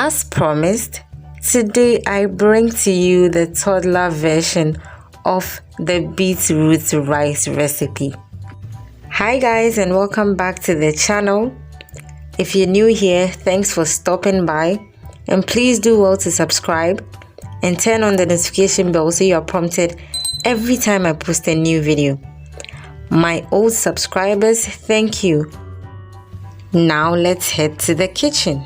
As promised, today I bring to you the toddler version of the beetroot rice recipe. Hi guys, and welcome back to the channel. If you're new here, thanks for stopping by, and please do well to subscribe and turn on the notification bell so you are prompted every time I post a new video. My old subscribers, thank you. Now let's head to the kitchen.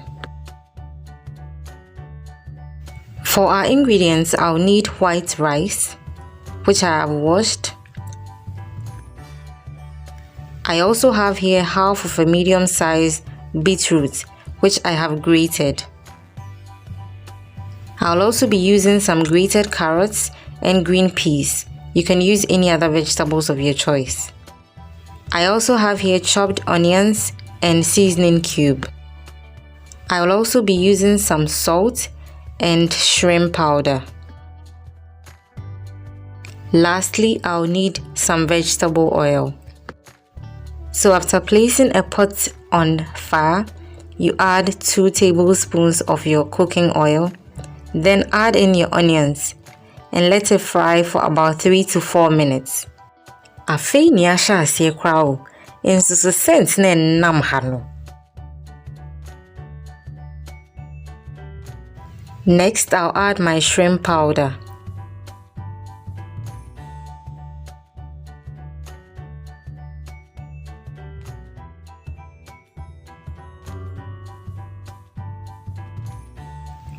For our ingredients, I'll need white rice, which I have washed. I also have here half of a medium-sized beetroot, which I have grated. I'll also be using some grated carrots and green peas. You can use any other vegetables of your choice. I also have here chopped onions and seasoning cube. I will also be using some salt and shrimp powder. Lastly, I'll need some vegetable oil. So after placing a pot on fire, you add 2 tablespoons of your cooking oil, then add in your onions and let it fry for about 3 to 4 minutes. Afei ni ahya asie kra o, ensusu scent na nam ha no. Next, I'll add my shrimp powder.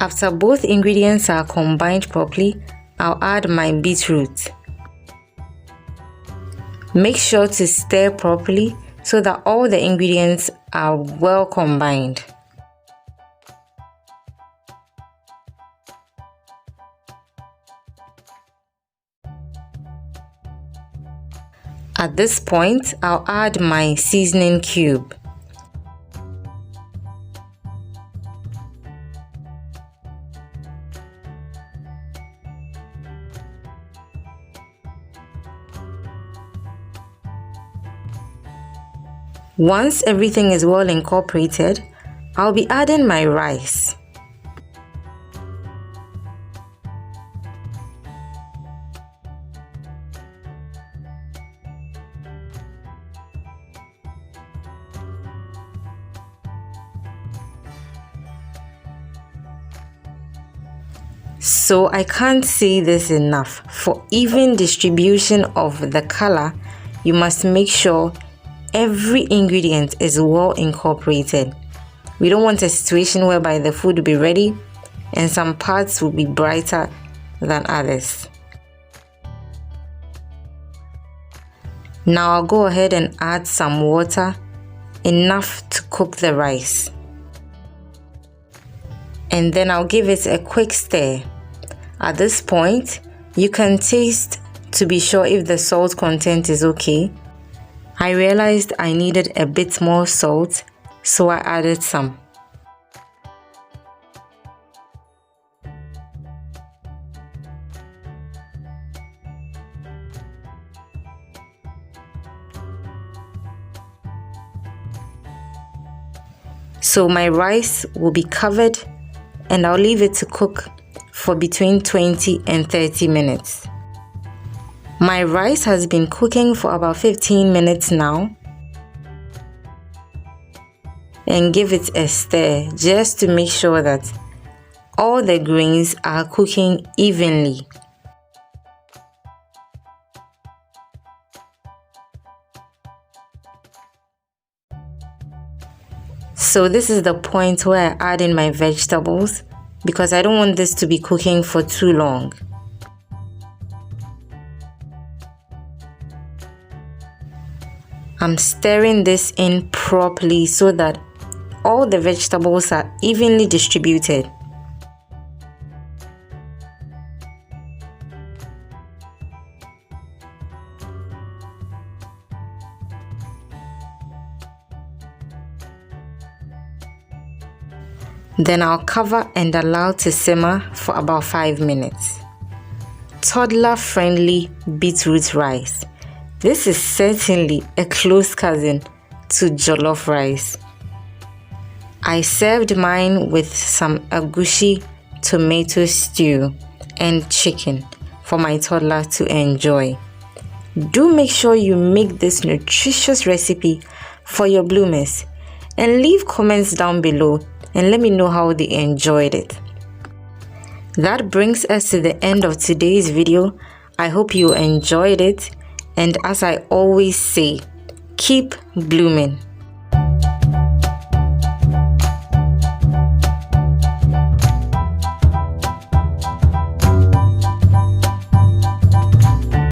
After both ingredients are combined properly, I'll add my beetroot. Make sure to stir properly so that all the ingredients are well combined. At this point, I'll add my seasoning cube. Once everything is well incorporated, I'll be adding my rice. So I can't say this enough. For even distribution of the color, you must make sure every ingredient is well incorporated. We don't want a situation whereby the food will be ready and some parts will be brighter than others. Now I'll go ahead and add some water, enough to cook the rice. And then I'll give it a quick stir. At this point, you can taste to be sure if the salt content is okay. I realized I needed a bit more salt, so I added some. So my rice will be covered and I'll leave it to cook for between 20 and 30 minutes. My rice has been cooking for about 15 minutes now. And give it a stir just to make sure that all the grains are cooking evenly. So this is the point where I add in my vegetables, because I don't want this to be cooking for too long. I'm stirring this in properly so that all the vegetables are evenly distributed. Then I'll cover and allow to simmer for about 5 minutes. Toddler-friendly beetroot rice. This is certainly a close cousin to jollof rice. I served mine with some agushi tomato stew and chicken for my toddler to enjoy. Do make sure you make this nutritious recipe for your bloomers and leave comments down below and let me know how they enjoyed it. That brings us to the end of today's video. I hope you enjoyed it, and as I always say, keep blooming.